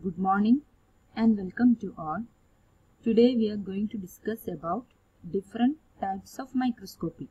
Good morning and welcome to all. Today we are going to discuss about different types of microscopy.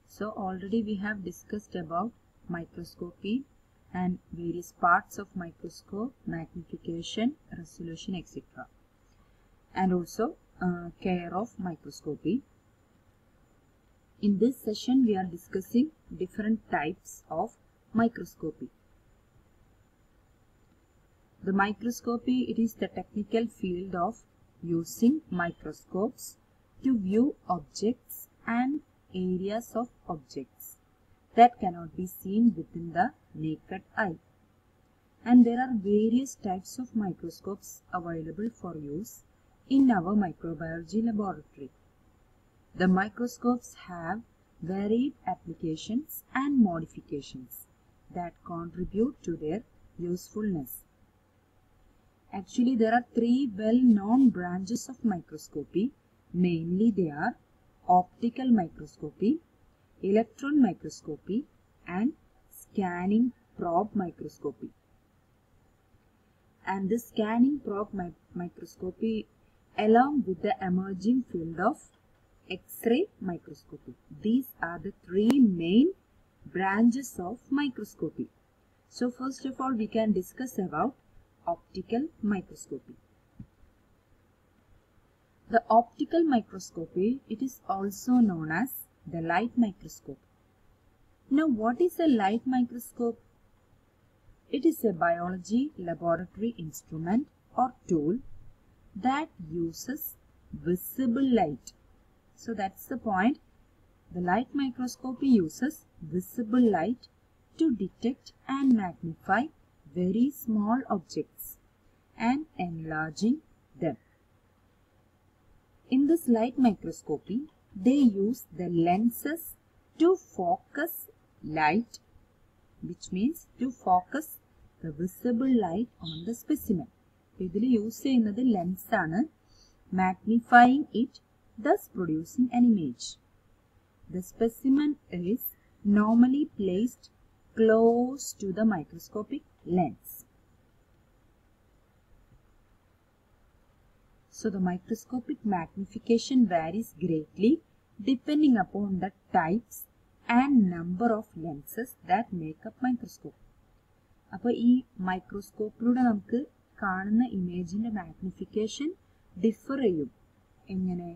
So already we have discussed about microscopy and various parts of microscope, magnification, resolution, etc. And also care of microscopy. In this session we are discussing different types of microscopy. The microscopy, it is the technical field of using microscopes to view objects and areas of objects that cannot be seen within the naked eye. And there are various types of microscopes available for use in our microbiology laboratory. The microscopes have varied applications and modifications that contribute to their usefulness. Actually, there are three well-known branches of microscopy. Mainly they are optical microscopy, electron microscopy, and scanning probe microscopy. And the scanning probe microscopy along with the emerging field of X-ray microscopy. These are the three main branches of microscopy. So first of all, we can discuss about optical microscopy. The optical microscopy, it is also known as the light microscope. Now, what is a light microscope? It is a biology laboratory instrument or tool that uses visible light. So that's the point. The light microscopy uses visible light to detect and magnify very small objects and enlarging them. In this light microscopy, they use the lenses to focus light, which means to focus the visible light on the specimen. Idil use cheyyunnathu lens aanu, magnifying it, thus producing an image. The specimen is normally placed close to the microscopic lens. So the microscopic magnification varies greatly depending upon the types and number of lenses that make up microscope. അപ്പോൾ ഈ മൈക്രോസ്കോപ്പിലൂടെ നമുക്ക് കാണുന്ന ഇമേജിന്റെ magnification differ ചെയ്യും. എങ്ങനെ?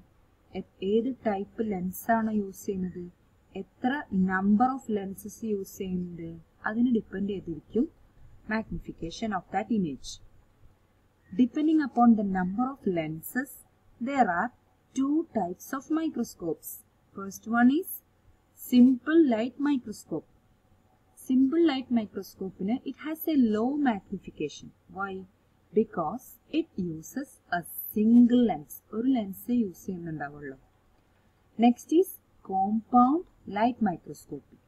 ഏത് type ലെൻസാണോ use ചെയ്യുന്നത്, എത്ര number of lenses use ചെയ്യുന്നുണ്ട്, അതിന് ഡിപ്പെൻഡ് ചെയ്തിരിക്കും magnification of that image. Depending upon the number of lenses, there are two types of microscopes. First one is simple light microscope. Simple light microscope, it has a low magnification. Why? Because it uses a single lens. One lens use cheyyunnundavullu. Next is compound light microscopy.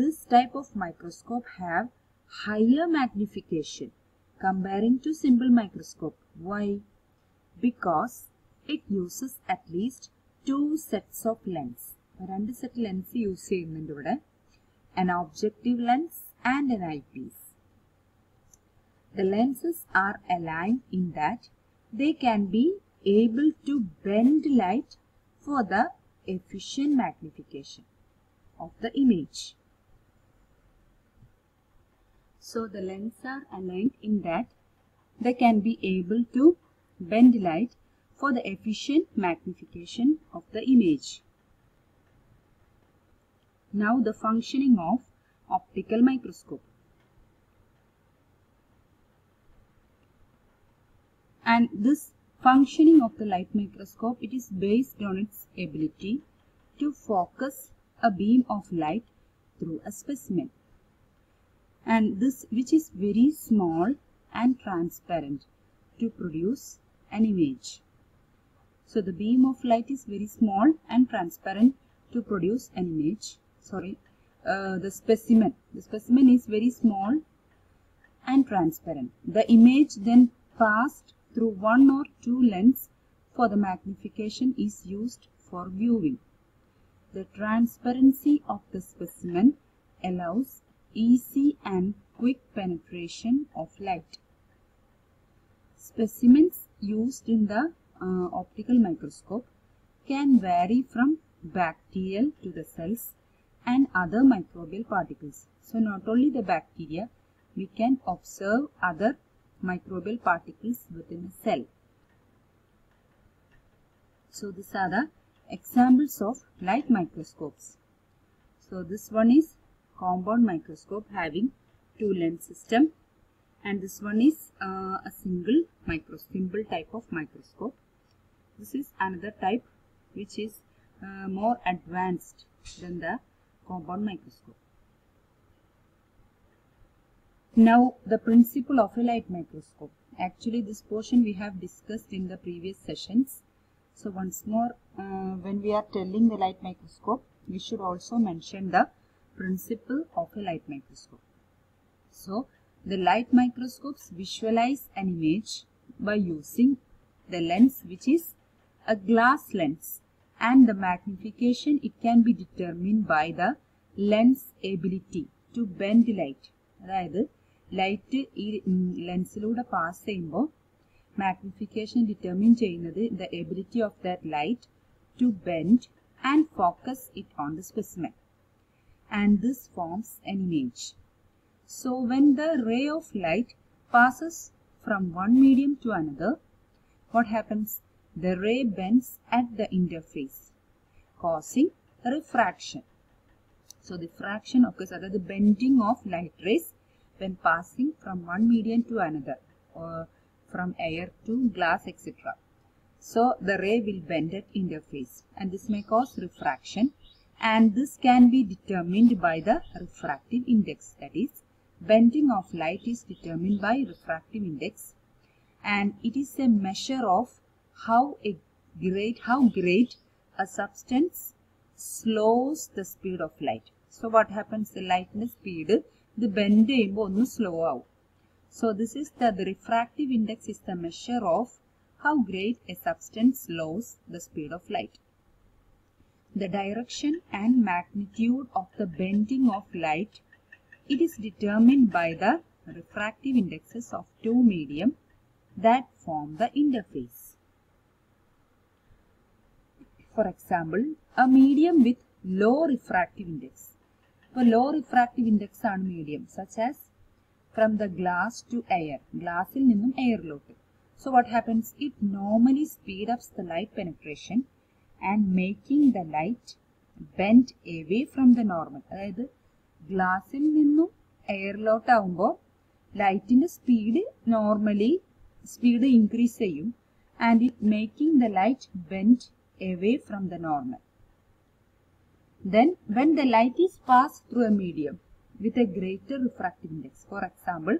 This type of microscope have higher magnification comparing to simple microscope. Why? Because it uses at least two sets of lens. രണ്ട് set lens use ചെയ്യുന്നുണ്ട് ഇവിടെ. An objective lens and an eyepiece. The lenses are aligned in that they can be able to bend light for the efficient magnification of the image. So the lenses are aligned in that they can be able to bend light for the efficient magnification of the image. Now the functioning of optical microscope. And this functioning of the light microscope, it is based on its ability to focus a beam of light through a specimen. And this which is very small and transparent to produce an image. So the beam of light is very small and transparent to produce an image. The specimen is very small and transparent. The image then passed through one or two lenses for the magnification is used for viewing. The transparency of the specimen allows easy and quick penetration of light. Specimens used in the optical microscope can vary from bacterial to the cells and other microbial particles. So not only the bacteria, we can observe other microbial particles within a cell. So these are the examples of light microscopes. So this one is compound microscope having two lens system, and this one is a simple type of microscope. This is another type which is more advanced than the compound microscope. Now the principle of a light microscope. Actually this portion we have discussed in the previous sessions. So once more, when we are telling the light microscope, we should also mention the principle of a light microscope. So the light microscopes visualize an image by using the lens, which is a glass lens, and the magnification, it can be determined by the lens ability to bend light. അതായത് light ഈ ലെൻസിലൂടെ pass ചെയ്യുമ്പോൾ magnification determine ചെയ്യുന്നത് the ability of that light to bend and focus it on the specimen, and this forms an image. So when the ray of light passes from one medium to another, what happens? The ray bends at the interface, causing refraction. So the diffraction occurs, that is the bending of light rays when passing from one medium to another, or from air to glass, etc. So the ray will bend at interface, and this may cause refraction, and this can be determined by the refractive index. That is, bending of light is determined by refractive index, and it is a measure of how great a substance slows the speed of light. So what happens? The light speed, the bend ഒന്ന് slow out. So this is the refractive index is the measure of how great a substance slows the speed of light. The direction and magnitude of the bending of light, it is determined by the refractive indexes of two medium that form the interface. For example, a medium with low refractive index. For low refractive index on medium, such as from the glass to air, glassil ninnum airlotte. So what happens? It normally speed up the light penetration and making the light bend away from the normal. അതായത് ഗ്ലാസ്സിൽ നിന്നും എയറിലോട്ട് ആവുമ്പോൾ ലൈറ്റിന്റെ speed normally speed increase ചെയ്യും, and it making the light bend away from the normal. Then when the light is passed through a medium with a greater refractive index, for example,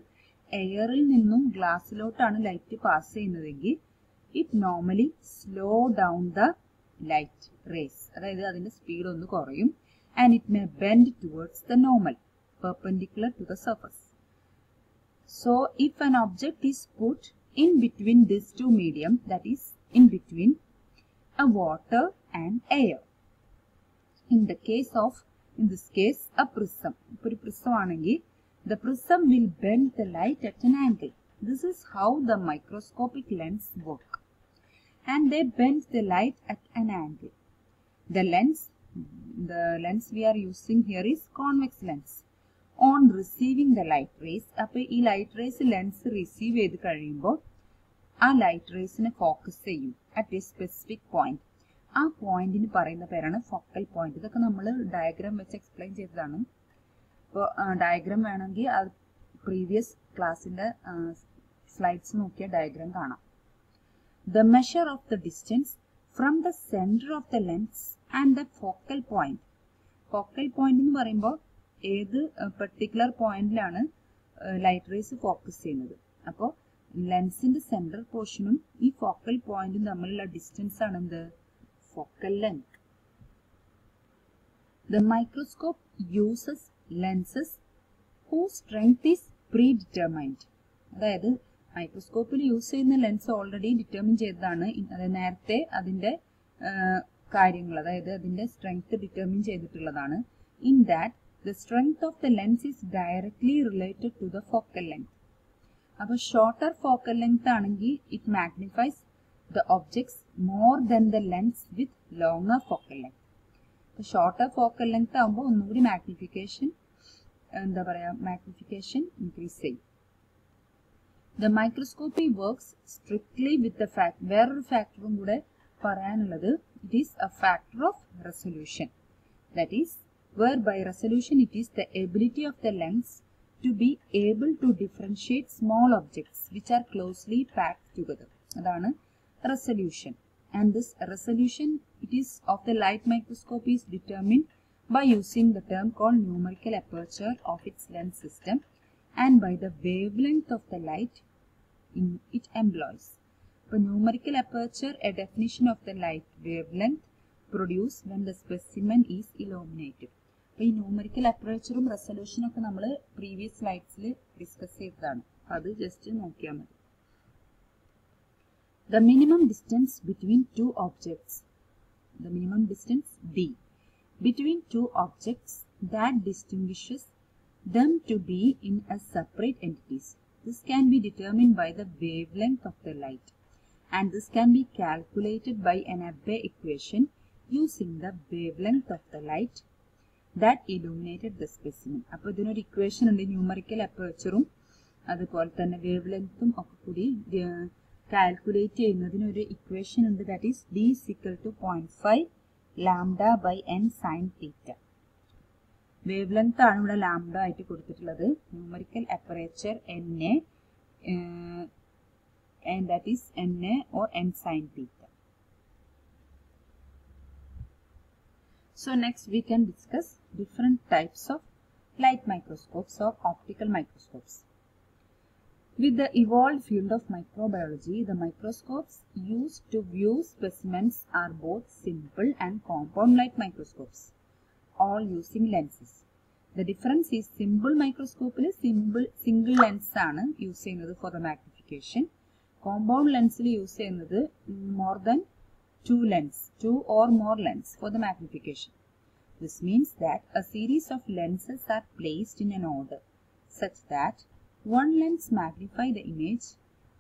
എയറിൽ നിന്നും ഗ്ലാസ്സിലോട്ടാണ് light pass ചെയ്യുന്നതെങ്കിൽ it normally slow down the light rays, അതായത് അതിന്റെ speed ഒന്ന് കുറയും, and it may bend towards the normal perpendicular to the surface. So if an object is put in between these two medium, that is in between a water and air, in this case a prism. ഒരു prism ആണെങ്കിൽ the prism will bend the light at an angle. This is how the microscopic lens work, and they bend the light at an angle. The lens we are using here is convex lens. On receiving the light rays, അപ്പോൾ ഈ light rays lens receive ചെയ്ത് കഴിയുമ്പോൾ ആ light റേസിനെ focus ചെയ്യും at A specific point. ആ പോയിന്റിന് പറയുന്ന പേരാണ് ഫോക്കൽ പോയിന്റ്. ഇതൊക്കെ നമ്മൾ ഡയഗ്രാം വെച്ച് എക്സ്പ്ലെയിൻ ചെയ്തതാണ്. ഇപ്പോൾ ഡയഗ്രാം വേണമെങ്കിൽ അത് പ്രീവിയസ് ക്ലാസ്സിന്റെ സ്ലൈഡ്സ് നോക്കിയ ഡയഗ്രാം കാണാം. The measure of the distance from the center of the lens and the focal point. Focal point എന്ന് പറയുമ്പോൾ ഏത് പെർട്ടിക്കുലർ പോയിന്റിലാണ് ലൈറ്റ് റേസ് ഫോക്കസ് ചെയ്യുന്നത്. അപ്പോൾ ലെൻസിന്റെ സെൻട്രൽ പോർഷനും ഈ ഫോക്കൽ പോയിന്റും തമ്മിലുള്ള ഡിസ്റ്റൻസ് ആണ് എന്ത്? Focal length. The microscope uses lenses whose strength is predetermined. അതായത് മൈക്രോസ്കോപ്പിൽ യൂസ് ചെയ്യുന്ന ലെൻസ് ഓൾറെഡി ഡിറ്റർമിൻ ചെയ്തതാണ്. നേരത്തെ അതിന്റെ കാര്യങ്ങൾ, അതായത് അതിന്റെ സ്ട്രെങ്ത് ഡിറ്റർമിൻ ചെയ്തിട്ടുള്ളതാണ്. In that the strength of the lens is directly related to the focal length. അപ്പോൾ ഷോർട്ടർ ഫോക്കൽ ലെങ്ത് ആണെങ്കിൽ it magnifies the objects more than the lens with longer focal length. അപ്പോൾ shorter focal length ആകുമ്പോൾ ഒന്നുകൂടി magnification increase ചെയ്യും. The microscopy works strictly with the fact, വേറൊരു ഫാക്ടറും കൂടെ പറയാനുള്ളത്, it is a factor of resolution. That is, whereby resolution it is the ability of the lens to be able to differentiate small objects which are closely packed together. അതാണ് resolution. And this resolution it is of the light microscope is determined by using the term called numerical aperture of its lens system and by the wavelength of the light it employs. So, numerical aperture, a definition of the light wavelength produced when the specimen is illuminated. So, numerical aperture and resolution of the previous slides discussed. That's just the minimum distance between two objects, the minimum distance d between two objects that distinguishes them to be in a separate entities. This can be determined by the wavelength of the light, and this can be calculated by an Abbe equation using the wavelength of the light that illuminated the specimen. അപ്പോൾ ഇതിനൊരു equation ഉണ്ട്, numerical അപ്പേർച്ചറും അതുപോലെ തന്നെ വേവ്ലെങ്ത്തും ഒക്കെ കൂടി calculate ചെയ്യുന്നതിനൊരു equation ഉണ്ട്. That is d is equal to 0.5 lambda by n sin theta. Wave length ആണ് ഇവിടെ ലാംഡ ആയിട്ട് കൊടുത്തിട്ടുള്ളത്. Numerical aperture NA and that is NA or n sin theta. So next we can discuss different types of light microscopes or optical microscopes. With the evolved field of microbiology, the microscopes used to view specimens are both simple and compound light microscopes, all using lenses. The difference is simple microscope single lens ആണ് use ചെയ്യുന്നത് for the magnification. Compound lens use ചെയ്യുന്നത് more than two or more lens for the magnification. This means that a series of lenses are placed in an order such that one lens magnify the image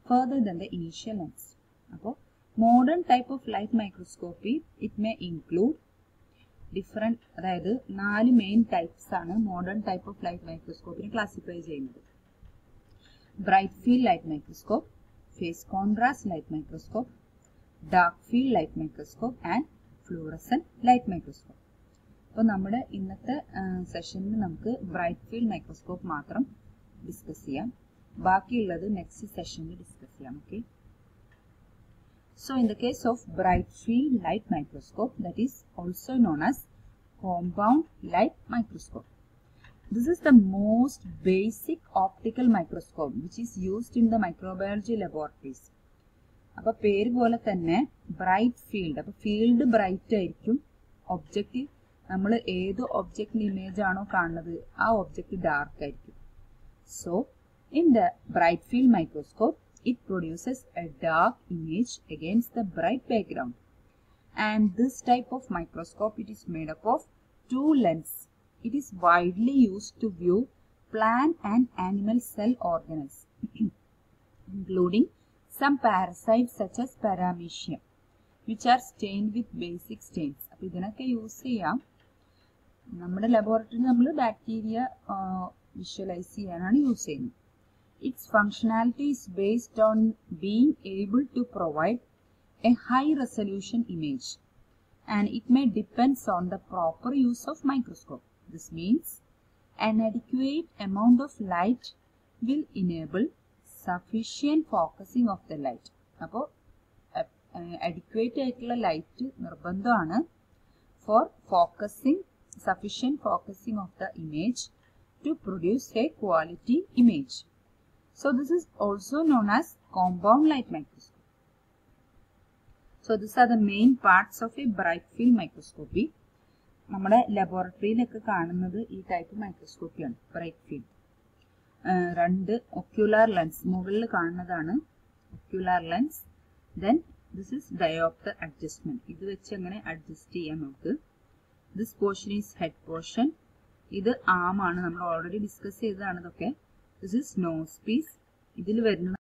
further than the initial lens. അപ്പോൾ modern type of light microscopy it may include different, അതായത് 4 main types ആണ് modern type of light മൈക്രോസ്കോപ്പിനെ classify ചെയ്യുന്നത്. Bright field light microscope, phase contrast light microscope, dark field light microscope and fluorescent light microscope. അപ്പോൾ നമ്മുടെ ഇന്നത്തെ സെഷനിൽ നമുക്ക് bright field microscope മാത്രം ഡിസ്കസ് ചെയ്യാം, ബാക്കിയുള്ളത് നെക്സ്റ്റ് സെഷനിൽ ഡിസ്കസ് ചെയ്യാം. Okay. So in the case of bright field light microscope, that is also known as compound light microscope. This is the most basic optical microscope which is used in the microbiology laboratories. അപ്പോൾ പേര് പോലെ തന്നെ bright field, അപ്പോൾ field bright ആയിരിക്കും, object നമ്മൾ ഏത് ഒബ്ജക്റ്റിന്റെ image ആണോ കാണുന്നത് ആ ഒബ്ജക്റ്റ് ഡാർക്ക് ആയിരിക്കും. So in the bright field microscope it produces a dark image against the bright background, and this type of microscope it is made up of two lenses. It is widely used to view plant and animal cell organelles including some parasites such as paramecium which are stained with basic stains. അപ്പോൾ ഇതിനൊക്കെ use ചെയ്യാം. നമ്മുടെ ലബോറട്ടറിയിൽ നമ്മൾ bacteria visualise ചെയ്യാനാണ് use ചെയ്യുന്നത്. Its functionality is based on being able to provide a high resolution image, and it may depend on the proper use of microscope. This means an adequate amount of light will enable sufficient focusing of the light. അപ്പോൾ adequate ആയിട്ടുള്ള light നിർബന്ധമാണ് for focusing, sufficient focusing of the image to produce a quality image. So this is also known as compound light microscope. So these are the main parts of a bright field microscopy. നമ്മുടെ ലബോറട്ടറിയിലൊക്കെ കാണുന്നത് ഈ type മൈക്രോസ്കോപ്പിയാണ്, bright field. രണ്ട് ocular lens മുകളിൽ കാണുന്നതാണ് ocular lens. Then this is dioptre adjustment, ഇത് വെച്ച് അങ്ങനെ adjust ചെയ്യാം നമുക്ക്. This portion is head portion, ഇത് ആമാണ്, നമ്മൾ ഓൾറെഡി ഡിസ്കസ് ചെയ്തതാണ് ഇതൊക്കെ. This is nose piece, ഇതിൽ വരുന്ന